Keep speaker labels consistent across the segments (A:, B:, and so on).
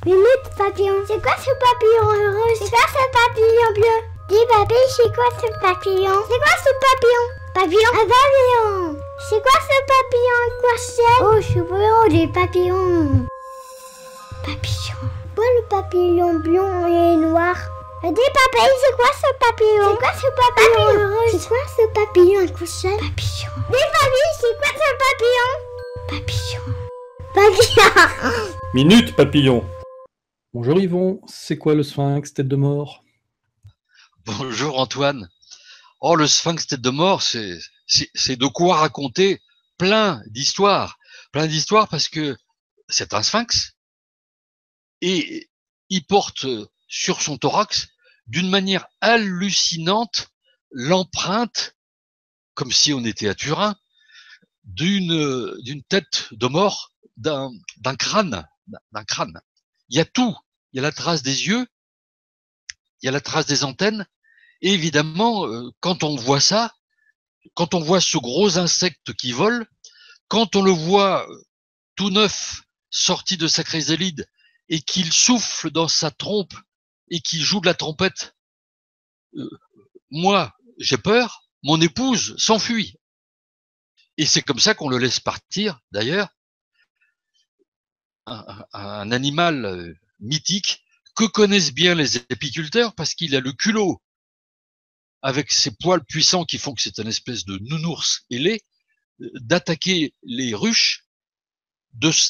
A: Minute papillon. C'est quoi ce papillon rose? C'est quoi ce papillon bleu? Dis papy, c'est quoi ce papillon? C'est quoi ce papillon? Papillon? Un papillon. C'est quoi ce papillon écossais? Oh, je veux des papillons. Papillon. Quoi le papillon blond et noir? Dis papy, c'est quoi ce papillon? C'est quoi ce papillon rose? C'est quoi ce papillon écossais? Papillon. Dis papy, c'est quoi ce papillon? Papillon. Papillon.
B: Minute papillon. Bonjour Yvon, c'est quoi le sphinx tête de mort?
C: Bonjour Antoine. Oh, le sphinx tête de mort, c'est de quoi raconter plein d'histoires. Plein d'histoires parce que c'est un sphinx et il porte sur son thorax d'une manière hallucinante l'empreinte, comme si on était à Turin, d'une tête de mort, d'un crâne. Il y a tout. Il y a la trace des yeux, il y a la trace des antennes. Et évidemment, quand on voit ça, quand on voit ce gros insecte qui vole, quand on le voit tout neuf, sorti de sa chrysalide, et qu'il souffle dans sa trompe, et qu'il joue de la trompette, moi, j'ai peur, mon épouse s'enfuit. Et c'est comme ça qu'on le laisse partir, d'ailleurs. Un animal mythique que connaissent bien les épiculteurs parce qu'il a le culot, avec ses poils puissants qui font que c'est une espèce de nounours ailé, d'attaquer les ruches,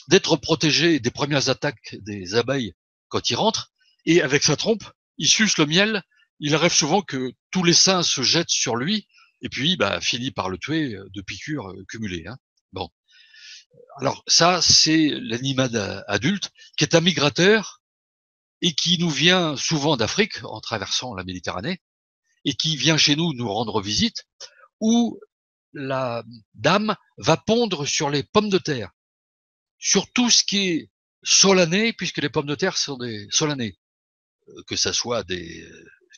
C: d'être protégé des premières attaques des abeilles quand il rentre, et avec sa trompe, il suce le miel. Il arrive souvent que tous les singes se jettent sur lui, et puis finit par le tuer de piqûres cumulées. Bon. Alors ça, c'est l'animal adulte qui est un migrateur et qui nous vient souvent d'Afrique en traversant la Méditerranée et qui vient chez nous nous rendre visite, où la dame va pondre sur les pommes de terre, sur tout ce qui est solané, puisque les pommes de terre sont des solanés, que ça soit des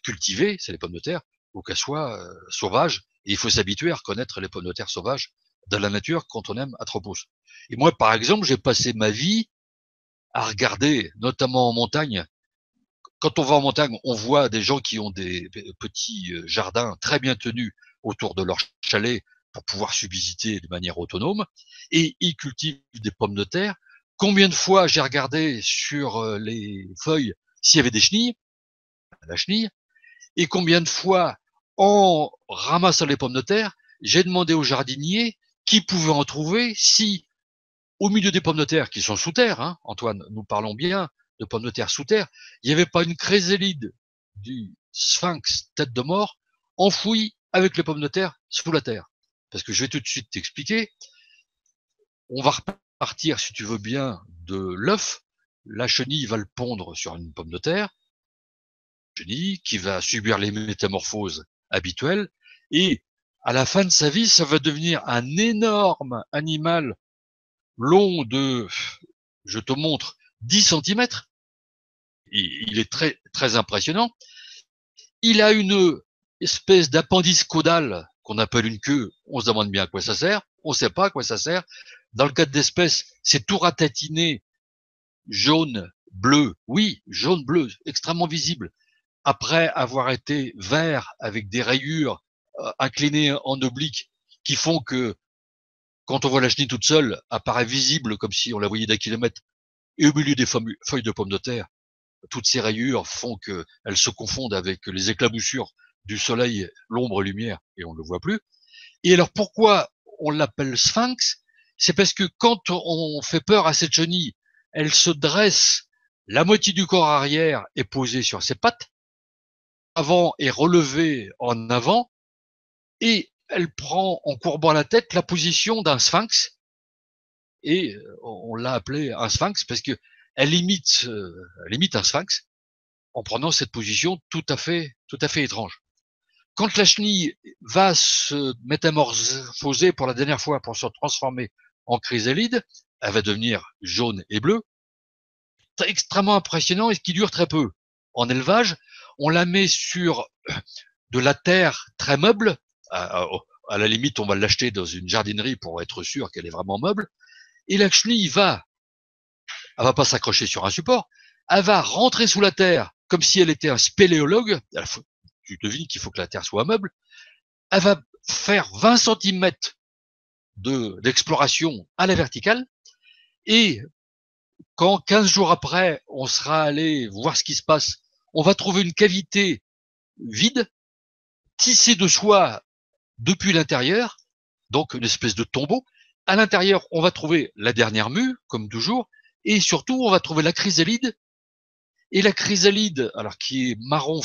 C: cultivées, c'est les pommes de terre, ou qu'elles soient sauvages. Et il faut s'habituer à reconnaître les pommes de terre sauvages dans la nature quand on aime Atropos. Et moi, par exemple, j'ai passé ma vie à regarder, notamment en montagne. Quand on va en montagne, on voit des gens qui ont des petits jardins très bien tenus autour de leur chalet pour pouvoir subsister de manière autonome, et ils cultivent des pommes de terre. Combien de fois j'ai regardé sur les feuilles s'il y avait des chenilles, la chenille, et combien de fois, en ramassant les pommes de terre, j'ai demandé au jardinier qui pouvait en trouver si, au milieu des pommes de terre qui sont sous terre, Antoine, nous parlons bien de pommes de terre sous terre, il n'y avait pas une chrysalide du sphinx tête de mort enfouie avec les pommes de terre sous la terre. Parce que je vais tout de suite t'expliquer. On va repartir, si tu veux bien, de l'œuf. La chenille va le pondre sur une pomme de terre, chenille qui va subir les métamorphoses habituelles, et à la fin de sa vie, ça va devenir un énorme animal long de, je te montre, 10 cm. Il est très, très impressionnant. Il a une espèce d'appendice caudal qu'on appelle une queue. On se demande bien à quoi ça sert. On ne sait pas à quoi ça sert. Dans le cas d'espèces, c'est tout ratatiné, jaune, bleu. Oui, jaune, bleu, extrêmement visible. Après avoir été vert avec des rayures inclinées en oblique qui font que quand on voit la chenille toute seule, apparaît visible comme si on la voyait d'un kilomètre. Et au milieu des feuilles de pommes de terre, toutes ces rayures font qu'elles se confondent avec les éclaboussures du soleil, l'ombre, lumière, et on ne le voit plus. Et alors pourquoi on l'appelle sphinx? C'est parce que quand on fait peur à cette chenille, elle se dresse, la moitié du corps arrière est posée sur ses pattes, avant est relevé en avant, et elle prend en courbant la tête la position d'un sphinx, et on l'a appelé un sphinx parce que elle imite un sphinx en prenant cette position tout à fait étrange. Quand la chenille va se métamorphoser pour la dernière fois pour se transformer en chrysalide, elle va devenir jaune et bleue. C'est extrêmement impressionnant et qui dure très peu. En élevage, on la met sur de la terre très meuble. À la limite, on va l'acheter dans une jardinerie pour être sûr qu'elle est vraiment meuble. Et la chenille elle va pas s'accrocher sur un support, elle va rentrer sous la terre comme si elle était un spéléologue. Tu devines qu'il faut que la terre soit un meuble. Elle va faire 20 cm d'exploration à la verticale, et quand 15 jours après, on sera allé voir ce qui se passe, on va trouver une cavité vide, tissée de soie depuis l'intérieur, donc une espèce de tombeau. À l'intérieur, on va trouver la dernière mue, comme toujours, et surtout, on va trouver la chrysalide. Et la chrysalide, alors qui est marron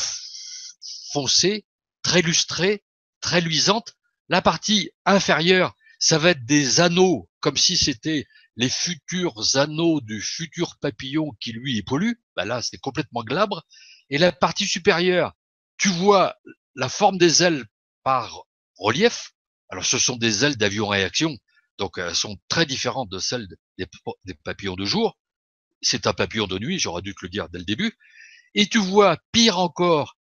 C: foncé, très lustrée, très luisante. La partie inférieure, ça va être des anneaux, comme si c'était les futurs anneaux du futur papillon qui lui est pollu. Ben là, c'est complètement glabre. Et la partie supérieure, tu vois la forme des ailes par relief. Alors, ce sont des ailes d'avion réaction, donc elles sont très différentes de celles des papillons de jour. C'est un papillon de nuit, j'aurais dû te le dire dès le début. Et tu vois, pire encore,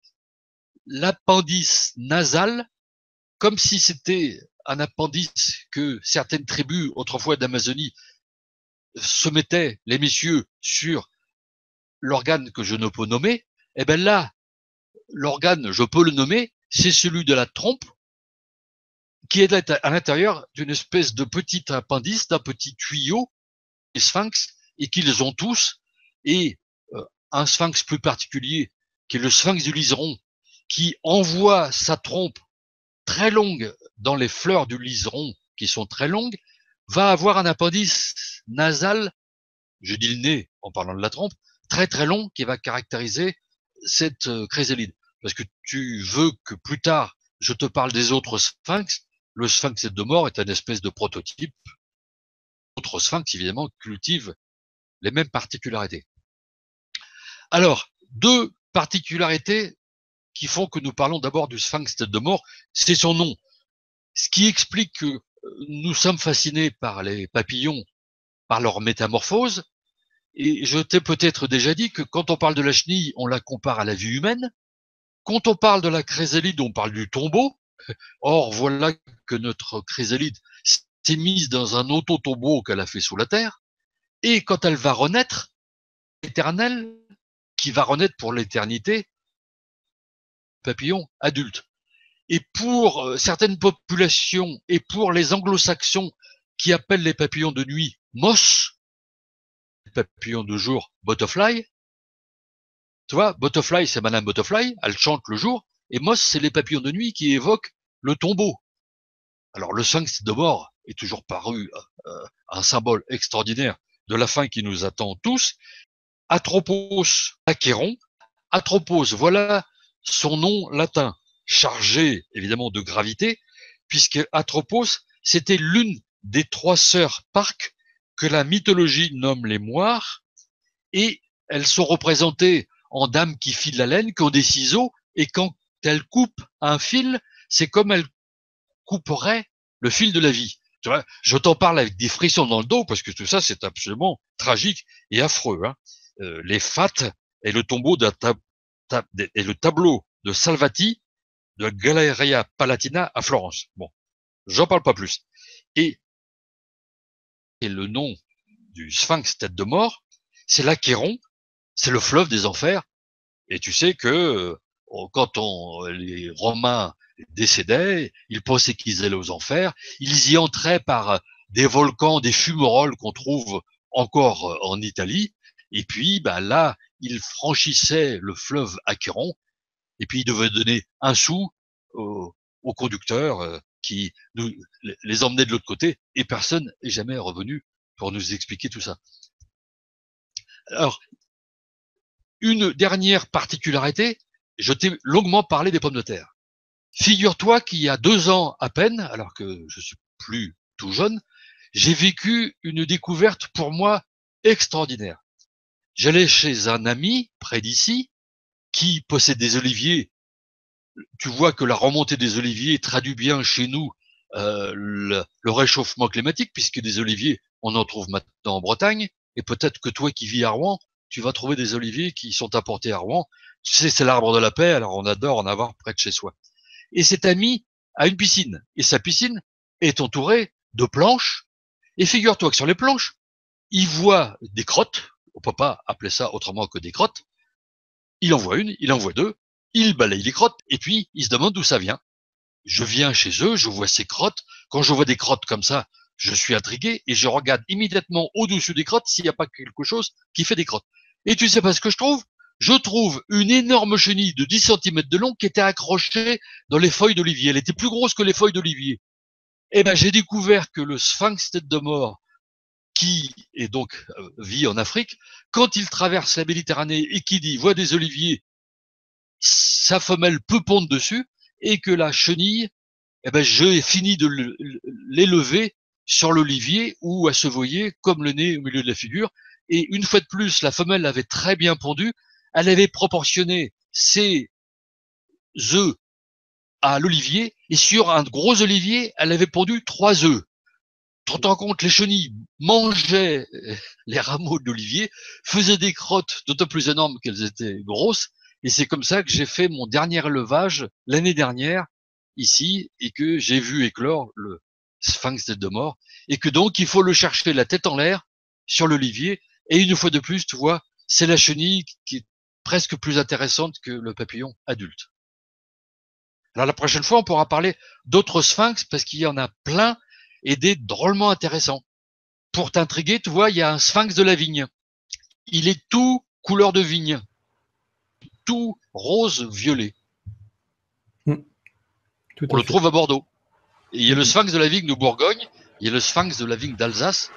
C: l'appendice nasal, comme si c'était un appendice que certaines tribus autrefois d'Amazonie se mettaient, les messieurs, sur l'organe que je ne peux nommer. Eh bien là, l'organe, je peux le nommer, c'est celui de la trompe, qui est à l'intérieur d'une espèce de petit appendice, d'un petit tuyau, les sphinx, et qu'ils ont tous, et un sphinx plus particulier, qui est le sphinx du liseron, qui envoie sa trompe très longue dans les fleurs du liseron, qui sont très longues, va avoir un appendice nasal, je dis le nez en parlant de la trompe, très très long, qui va caractériser cette chrysalide. Parce que tu veux que plus tard, je te parle des autres sphinx. Le sphinx de mort est un espèce de prototype. D'autres sphinx, évidemment, cultivent les mêmes particularités. Alors, deux particularités qui font que nous parlons d'abord du sphinx tête de mort, c'est son nom. Ce qui explique que nous sommes fascinés par les papillons, par leur métamorphose. Et je t'ai peut-être déjà dit que quand on parle de la chenille, on la compare à la vie humaine. Quand on parle de la chrysalide, on parle du tombeau. Or, voilà que notre chrysalide s'est mise dans un auto-tombeau qu'elle a fait sous la terre. Et quand elle va renaître, éternelle, qui va renaître pour l'éternité, papillon adulte. Et pour certaines populations et pour les anglo-saxons qui appellent les papillons de nuit moss, les papillons de jour butterfly, tu vois, butterfly c'est Madame Butterfly, elle chante le jour, et moss c'est les papillons de nuit qui évoquent le tombeau. Alors le sphinx de mort est toujours paru un symbole extraordinaire de la fin qui nous attend tous. Atropos achéron, Atropos, voilà son nom latin, chargé évidemment de gravité, puisque Atropos, c'était l'une des trois sœurs Parques que la mythologie nomme les moires, et elles sont représentées en dames qui filent la laine, qui ont des ciseaux, et quand elles coupent un fil, c'est comme elles couperaient le fil de la vie. Tu vois, je t'en parle avec des frissons dans le dos, parce que tout ça, c'est absolument tragique et affreux. Hein. Les Fates et le tombeau et le tableau de Salvati de la Galleria Palatina à Florence. Bon, j'en parle pas plus. Et le nom du sphinx tête de mort, c'est l'Achéron, c'est le fleuve des enfers. Et tu sais que quand les Romains décédaient, ils pensaient qu'ils allaient aux enfers, ils y entraient par des volcans, des fumerolles qu'on trouve encore en Italie. Et puis, ben là, ils franchissaient le fleuve Achéron, et puis ils devaient donner un sou aux conducteurs qui les emmenaient de l'autre côté, et personne n'est jamais revenu pour nous expliquer tout ça. Alors, une dernière particularité, je t'ai longuement parlé des pommes de terre. Figure-toi qu'il y a 2 ans à peine, alors que je suis plus tout jeune, j'ai vécu une découverte pour moi extraordinaire. J'allais chez un ami près d'ici qui possède des oliviers. Tu vois que la remontée des oliviers traduit bien chez nous le réchauffement climatique, puisque des oliviers, on en trouve maintenant en Bretagne, et peut-être que toi qui vis à Rouen, tu vas trouver des oliviers qui sont apportés à Rouen. Tu sais, c'est l'arbre de la paix, alors on adore en avoir près de chez soi. Et cet ami a une piscine, et sa piscine est entourée de planches, et figure-toi que sur les planches, il voit des crottes, on peut pas appeler ça autrement que des crottes. Il en voit une, il en voit deux, il balaye les crottes, et puis il se demande d'où ça vient. Je viens chez eux, je vois ces crottes. Quand je vois des crottes comme ça, je suis intrigué et je regarde immédiatement au-dessus des crottes s'il n'y a pas quelque chose qui fait des crottes. Et tu sais pas ce que je trouve? Je trouve une énorme chenille de 10 cm de long qui était accrochée dans les feuilles d'olivier. Elle était plus grosse que les feuilles d'olivier. Eh ben, j'ai découvert que le sphinx tête de mort, qui est donc vit en Afrique, quand il traverse la Méditerranée et qu'il voit des oliviers, sa femelle peut pondre dessus, et que la chenille, eh ben, j'ai fini de l'élever sur l'olivier où elle se voyait comme le nez au milieu de la figure. Et une fois de plus, la femelle avait très bien pondu. Elle avait proportionné ses œufs à l'olivier, et sur un gros olivier, elle avait pondu 3 œufs. Tu te rends compte, les chenilles mangeaient les rameaux de l'olivier, faisaient des crottes d'autant plus énormes qu'elles étaient grosses, et c'est comme ça que j'ai fait mon dernier élevage l'année dernière, ici, et que j'ai vu éclore le sphinx tête de mort, et que donc il faut le chercher la tête en l'air sur l'olivier, et une fois de plus, tu vois, c'est la chenille qui est presque plus intéressante que le papillon adulte. Alors la prochaine fois, on pourra parler d'autres sphinx, parce qu'il y en a plein, et des drôlement intéressants. Pour t'intriguer, tu vois, il y a un sphinx de la vigne. Il est tout couleur de vigne, tout rose-violet. On le trouve à Bordeaux. Et il y a le sphinx de la vigne de Bourgogne, il y a le sphinx de la vigne d'Alsace,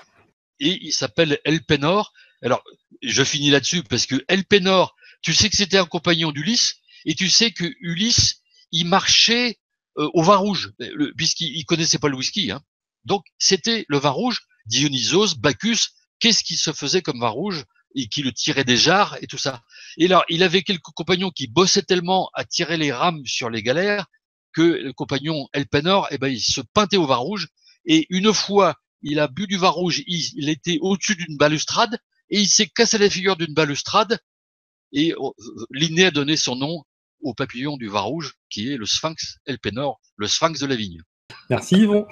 C: et il s'appelle Elpenor. Alors, je finis là-dessus parce que Elpenor, tu sais que c'était un compagnon d'Ulysse, et tu sais que Ulysse, il marchait au vin rouge, puisqu'il connaissait pas le whisky, hein. Donc, c'était le vin rouge, Dionysos, Bacchus, qu'est-ce qui se faisait comme vin rouge et qui le tirait des jarres et tout ça. Et là, il avait quelques compagnons qui bossaient tellement à tirer les rames sur les galères que le compagnon Elpenor, eh ben, il se peintait au vin rouge. Et une fois, il a bu du vin rouge, il était au-dessus d'une balustrade et il s'est cassé la figure d'une balustrade. Et Linné a donné son nom au papillon du vin rouge, qui est le sphinx Elpenor, le sphinx de la vigne.
B: Merci Yvon.